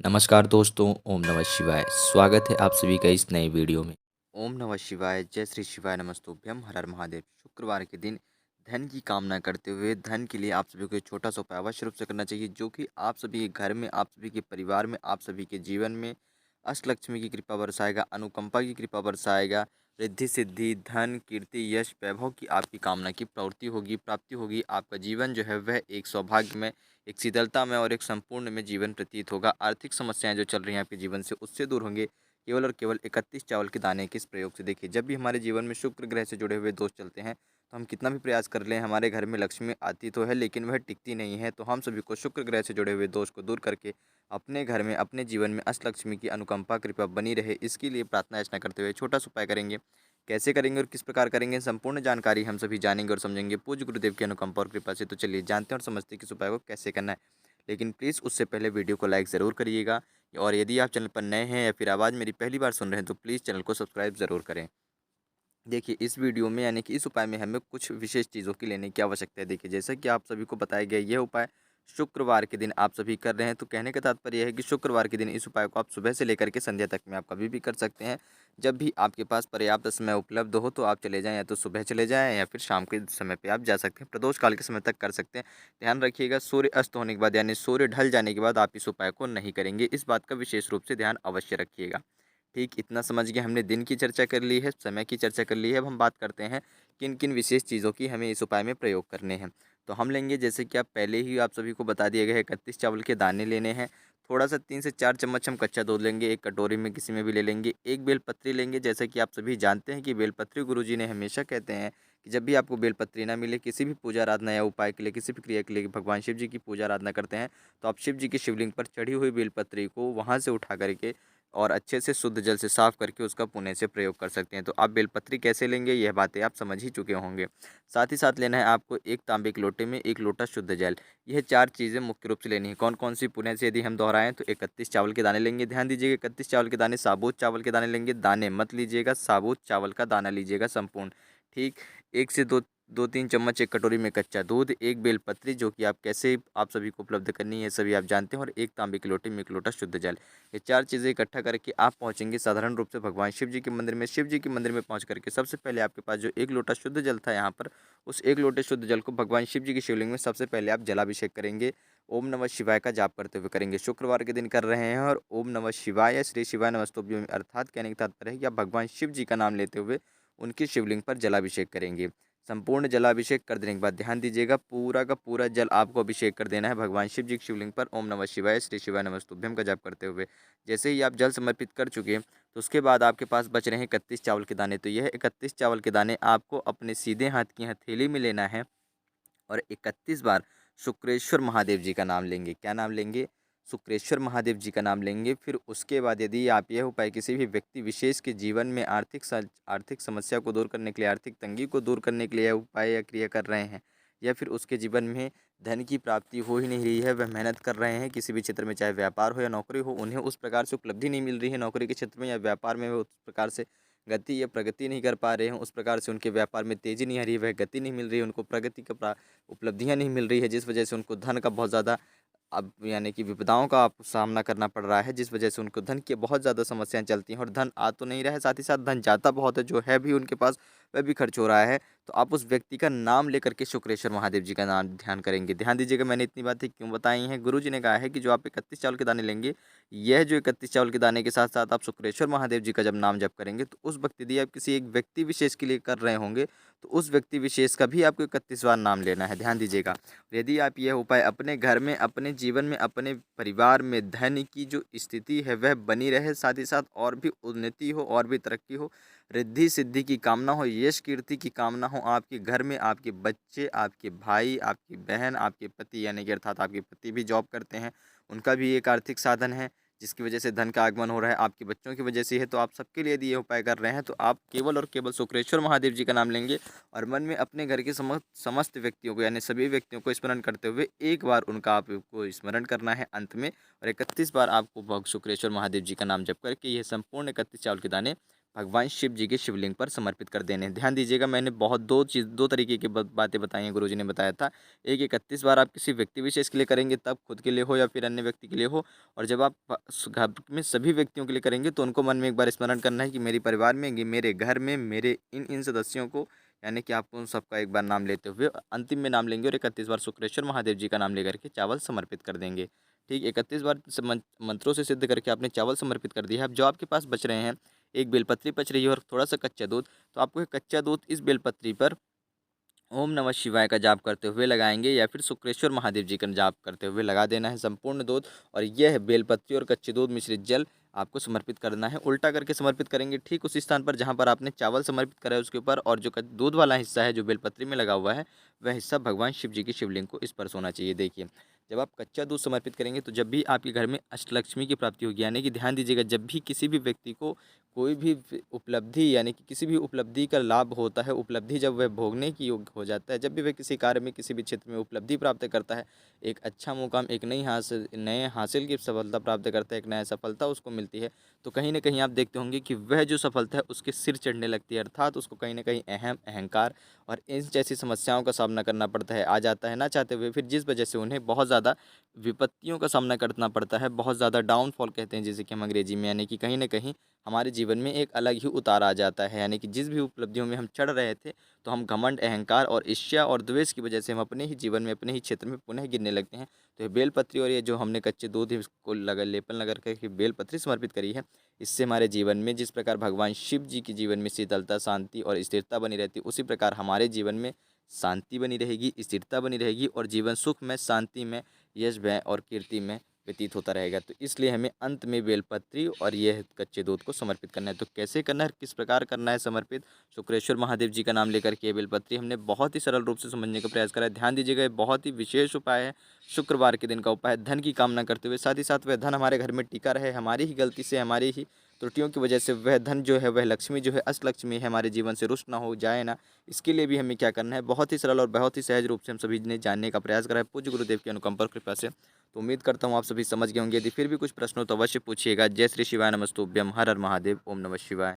नमस्कार दोस्तों, ओम नमः शिवाय। स्वागत है आप सभी का इस नए वीडियो में। ओम नमः शिवाय, जय श्री शिवाय, नमस्तुभ्यम, हर हर महादेव। शुक्रवार के दिन धन की कामना करते हुए धन के लिए आप सभी को एक छोटा सा उपाय अवश्य रूप से करना चाहिए, जो कि आप सभी के घर में, आप सभी के परिवार में, आप सभी के जीवन में अष्टलक्ष्मी की कृपा बरसाएगा, अनुकंपा की कृपा बरसाएगा, रिद्धि सिद्धि, धन, कीर्ति, यश, वैभव की आपकी कामना की प्रवृत्ति होगी, प्राप्ति होगी। आपका जीवन जो है वह एक सौभाग्य में, एक शीतलता में और एक संपूर्ण में जीवन प्रतीत होगा। आर्थिक समस्याएं जो चल रही हैं आपके जीवन से, उससे दूर होंगे केवल और केवल 31 चावल के दाने के इस प्रयोग से। देखिए, जब भी हमारे जीवन में शुक्र ग्रह से जुड़े हुए दोष चलते हैं, तो हम कितना भी प्रयास कर लें, हमारे घर में लक्ष्मी आती तो है लेकिन वह टिकती नहीं है। तो हम सभी को शुक्र ग्रह से जुड़े हुए दोष को दूर करके अपने घर में, अपने जीवन में अष्टलक्ष्मी की अनुकंपा कृपा बनी रहे, इसके लिए प्रार्थना याचना करते हुए छोटा सा उपाय करेंगे। कैसे करेंगे और किस प्रकार करेंगे, संपूर्ण जानकारी हम सभी जानेंगे और समझेंगे पूज्य गुरुदेव की अनुकंपा और कृपा से। तो चलिए जानते हैं और समझते हैं कि इस उपाय को कैसे करना है। लेकिन प्लीज़ उससे पहले वीडियो को लाइक ज़रूर करिएगा, और यदि आप चैनल पर नए हैं या फिर आवाज़ मेरी पहली बार सुन रहे हैं तो प्लीज़ चैनल को सब्सक्राइब ज़रूर करें। देखिए, इस वीडियो में यानी कि इस उपाय में हमें कुछ विशेष चीज़ों की लेने की आवश्यकता है। देखिए, जैसा कि आप सभी को बताया गया, यह उपाय शुक्रवार के दिन आप सभी कर रहे हैं, तो कहने का तात्पर्य यह है कि शुक्रवार के दिन इस उपाय को आप सुबह से लेकर के संध्या तक में आप कभी भी कर सकते हैं। जब भी आपके पास पर्याप्त समय उपलब्ध हो तो आप चले जाएँ, या तो सुबह चले जाएँ या फिर शाम के समय पे आप जा सकते हैं। प्रदोष काल के समय तक कर सकते हैं। ध्यान रखिएगा, सूर्य अस्त होने के बाद यानी सूर्य ढल जाने के बाद आप इस उपाय को नहीं करेंगे। इस बात का विशेष रूप से ध्यान अवश्य रखिएगा। ठीक, इतना समझ गए, हमने दिन की चर्चा कर ली है, समय की चर्चा कर ली है। अब हम बात करते हैं किन किन विशेष चीज़ों की हमें इस उपाय में प्रयोग करने हैं। तो हम लेंगे, जैसे कि आप पहले ही आप सभी को बता दिया गया है, 31 चावल के दाने लेने हैं। थोड़ा सा 3 से 4 चम्मच हम कच्चा दूध लेंगे, एक कटोरी में किसी में भी ले लेंगे। एक बेलपत्री लेंगे, जैसे कि आप सभी जानते हैं कि बेलपत्री गुरुजी ने हमेशा कहते हैं कि जब भी आपको बेलपत्री ना मिले, किसी भी पूजा आराधना या उपाय के लिए, किसी भी क्रिया के लिए भगवान शिव जी की पूजा आराधना करते हैं, तो आप शिव जी के शिवलिंग पर चढ़ी हुई बेलपत्री को वहाँ से उठा करके और अच्छे से शुद्ध जल से साफ करके उसका पुण्य से प्रयोग कर सकते हैं। तो आप बेलपत्री कैसे लेंगे, यह बातें आप समझ ही चुके होंगे। साथ ही साथ लेना है आपको एक तांबे के लोटे में 1 लोटा शुद्ध जल। यह 4 चीज़ें मुख्य रूप से लेनी है। कौन-कौन सी पुण्य से यदि हम दोहराएँ तो 31 चावल के दाने लेंगे। ध्यान दीजिएगा, 31 चावल के दाने, साबुत चावल के दाने लेंगे। दाने मत लीजिएगा, साबुत चावल का दाना लीजिएगा संपूर्ण। ठीक, 1 से 2-3 चम्मच एक कटोरी में कच्चा दूध, 1 बेलपत्री जो कि आप कैसे आप सभी को उपलब्ध करनी है सभी आप जानते हैं, और 1 तांबे के लोटे में 1 लोटा शुद्ध जल। ये 4 चीज़ें इकट्ठा करके आप पहुँचेंगे साधारण रूप से भगवान शिव जी के मंदिर में। शिव जी के मंदिर में पहुँच करके सबसे पहले आपके पास जो 1 लोटा शुद्ध जल था यहाँ पर, उस 1 लोटे शुद्ध जल को भगवान शिव जी के शिवलिंग में सबसे पहले आप जलाभिषेक करेंगे। ओम नमः शिवाय का जाप करते हुए करेंगे। शुक्रवार के दिन कर रहे हैं और ओम नमः शिवाय, श्री शिवाय नमस्तुभ्यं, अर्थात कहने का तात्पर्य है कि आप भगवान शिव जी का नाम लेते हुए उनकी शिवलिंग पर जलाभिषेक करेंगे। संपूर्ण जलाभिषेक कर देने के बाद ध्यान दीजिएगा, पूरा का पूरा जल आपको अभिषेक कर देना है भगवान शिव जी की शिवलिंग पर ओम नमः शिवाय, श्री शिवाय नमस्तुभ्यं का जाप करते हुए। जैसे ही आप जल समर्पित कर चुके, तो उसके बाद आपके पास बच रहे हैं 31 चावल के दाने। तो यह 31 चावल के दाने आपको अपने सीधे हाथ की हथेली में लेना है और 31 बार शुक्रेश्वर महादेव जी का नाम लेंगे। क्या नाम लेंगे? शुक्रेश्वर महादेव जी का नाम लेंगे। फिर उसके बाद यदि आप यह उपाय किसी भी व्यक्ति विशेष के जीवन में आर्थिक समस्या को दूर करने के लिए, आर्थिक तंगी को दूर करने के लिए यह उपाय या क्रिया कर रहे हैं, या फिर उसके जीवन में धन की प्राप्ति हो ही नहीं रही है, वह मेहनत कर रहे हैं किसी भी क्षेत्र में, चाहे व्यापार हो या नौकरी हो, उन्हें उस प्रकार से उपलब्धि नहीं मिल रही है नौकरी के क्षेत्र में या व्यापार में, वो उस प्रकार से गति या प्रगति नहीं कर पा रहे हैं, उस प्रकार से उनके व्यापार में तेज़ी नहीं आ रही है, वह गति नहीं मिल रही है, उनको प्रगति का उपलब्धियाँ नहीं मिल रही है, जिस वजह से उनको धन का बहुत ज़्यादा अब यानी कि विपदाओं का आप सामना करना पड़ रहा है, जिस वजह से उनको धन की बहुत ज़्यादा समस्याएं चलती हैं और धन आ तो नहीं रहा है, साथ ही साथ धन जाता बहुत है, जो है भी उनके पास वह भी खर्च हो रहा है। तो आप उस व्यक्ति का नाम लेकर के शुक्रेश्वर महादेव जी का नाम ध्यान करेंगे। ध्यान दीजिएगा, मैंने इतनी बातें क्यों बताई हैं। गुरु जी ने कहा है कि जो आप 31 चावल के दाने लेंगे, यह जो 31 चावल के दाने के साथ साथ आप शुक्रेश्वर महादेव जी का जब नाम जप करेंगे, तो उस वक्त यदि आप किसी एक व्यक्ति विशेष के लिए कर रहे होंगे, तो उस व्यक्ति विशेष का भी आपको 31 बार नाम लेना है। ध्यान दीजिएगा, यदि आप यह उपाय अपने घर में, अपने जीवन में, अपने परिवार में धन की जो स्थिति है वह बनी रहे, साथ ही साथ और भी उन्नति हो, और भी तरक्की हो, रिद्धि सिद्धि की कामना हो, यश कीर्ति की कामना हो, आपके घर में आपके बच्चे, आपके भाई, आपकी बहन, आपके पति, यानी कि अर्थात आपके पति भी जॉब करते हैं, उनका भी एक आर्थिक साधन है जिसकी वजह से धन का आगमन हो रहा है, आपके बच्चों की वजह से है, तो आप सबके लिए यदि ये उपाय कर रहे हैं, तो आप केवल और केवल शुक्रेश्वर महादेव जी का नाम लेंगे और मन में अपने घर के समस्त व्यक्तियों को, यानी सभी व्यक्तियों को स्मरण करते हुए एक बार उनका आपको स्मरण करना है अंत में, और 31 बार आपको शुक्रेश्वर महादेव जी का नाम जप करके यह संपूर्ण 31 चावल के दाने भगवान शिव जी के शिवलिंग पर समर्पित कर देने। ध्यान दीजिएगा, मैंने बहुत दो तरीके की बातें बताई हैं, गुरुजी ने बताया था। एक 31 बार आप किसी व्यक्ति विशेष के लिए करेंगे, तब खुद के लिए हो या फिर अन्य व्यक्ति के लिए हो, और जब आप घर में सभी व्यक्तियों के लिए करेंगे तो उनको मन में एक बार स्मरण करना है कि मेरे परिवार में, मेरे घर में, मेरे इन सदस्यों को, यानी कि आपको उन सबका एक बार नाम लेते हुए अंतिम में नाम लेंगे और 31 बार शुक्रेश्वर महादेव जी का नाम लेकर के चावल समर्पित कर देंगे। ठीक, 31 बार मंत्रों से सिद्ध करके आपने चावल समर्पित कर दिया है। अब जो आपके पास बच रहे हैं, एक बेलपत्री बच रही है और थोड़ा-सा कच्चा दूध, तो आपको ये कच्चा दूध इस बेलपत्री पर ओम नमः शिवाय का जाप करते हुए लगाएंगे या फिर शुक्रेश्वर महादेव जी का जाप करते हुए लगा देना है संपूर्ण दूध, और यह बेलपत्री और कच्चे दूध मिश्रित जल आपको समर्पित करना है। उल्टा करके समर्पित करेंगे, ठीक उसी स्थान पर जहाँ पर आपने चावल समर्पित करा है उसके ऊपर, और जो दूध वाला हिस्सा है जो बेलपत्री में लगा हुआ है, वह हिस्सा भगवान शिव जी की शिवलिंग को स्पर्श होना चाहिए। देखिए, जब आप कच्चा दूध समर्पित करेंगे तो जब भी आपके घर में अष्टलक्ष्मी की प्राप्ति होगी, यानी कि ध्यान दीजिएगा, जब भी किसी भी व्यक्ति को कोई भी उपलब्धि, यानी कि किसी भी उपलब्धि का लाभ होता है, उपलब्धि जब वह भोगने की योग्य हो जाता है, जब भी वह किसी कार्य में, किसी भी क्षेत्र में उपलब्धि प्राप्त करता है, एक अच्छा मुकाम, एक नए हासिल की सफलता प्राप्त करता है, एक नया सफलता उसको मिलती है, तो कहीं न कहीं आप देखते होंगे कि वह जो सफलता है उसके सिर चढ़ने लगती है, अर्थात उसको कहीं न कहीं अहंकार और इन जैसी समस्याओं का सामना करना पड़ता है, आ जाता है ना चाहते हुए, फिर जिस वजह से उन्हें बहुत ज़्यादा विपत्तियों का सामना करना पड़ता है, बहुत ज़्यादा डाउनफॉल कहते हैं जिसे कि हम अंग्रेजी में, यानी कि कहीं न कहीं हमारे जीवन में एक अलग ही उतार आ जाता है। यानी कि जिस भी उपलब्धियों में हम चढ़ रहे थे, तो हम घमंड, अहंकार और ईर्ष्या और द्वेष की वजह से हम अपने ही जीवन में, अपने ही क्षेत्र में पुनः गिरने लगते हैं। तो ये बेलपत्री और ये जो हमने कच्चे दूध इसको लगा लेपन लगा करके बेलपत्री समर्पित करी है, इससे हमारे जीवन में जिस प्रकार भगवान शिव जी के जीवन में शीतलता, शांति और स्थिरता बनी रहती है, उसी प्रकार हमारे जीवन में शांति बनी रहेगी, स्थिरता बनी रहेगी और जीवन सुख में, शांति में, यश में और कीर्ति में व्यतीत होता रहेगा। तो इसलिए हमें अंत में बेलपत्री और यह कच्चे दूध को समर्पित करना है। तो कैसे करना है, किस प्रकार करना है समर्पित, शुक्रेश्वर महादेव जी का नाम लेकर के बेलपत्री हमने बहुत ही सरल रूप से समझने का प्रयास करा है। ध्यान दीजिएगा, ये बहुत ही विशेष उपाय है, शुक्रवार के दिन का उपाय है, धन की कामना करते हुए, साथ ही साथ वह धन हमारे घर में टिका रहे, हमारी ही गलती से, हमारी ही त्रुटियों की वजह से वह धन जो है, वह लक्ष्मी जो है, अष्टलक्ष्मी है, हमारे जीवन से रुष्ट ना हो जाए ना, इसके लिए भी हमें क्या करना है, बहुत ही सरल और बहुत ही सहज रूप से हम सभी ने जानने का प्रयास करा है पूज्य गुरुदेव की अनुकंपा और कृपा से। तो उम्मीद करता हूँ आप सभी समझ गए होंगे। यदि फिर भी कुछ प्रश्न हो तो अवश्य पूछिएगा। जय श्री शिवाय नमस्तुभ्यम, हर हर महादेव, ओम नमः शिवाय।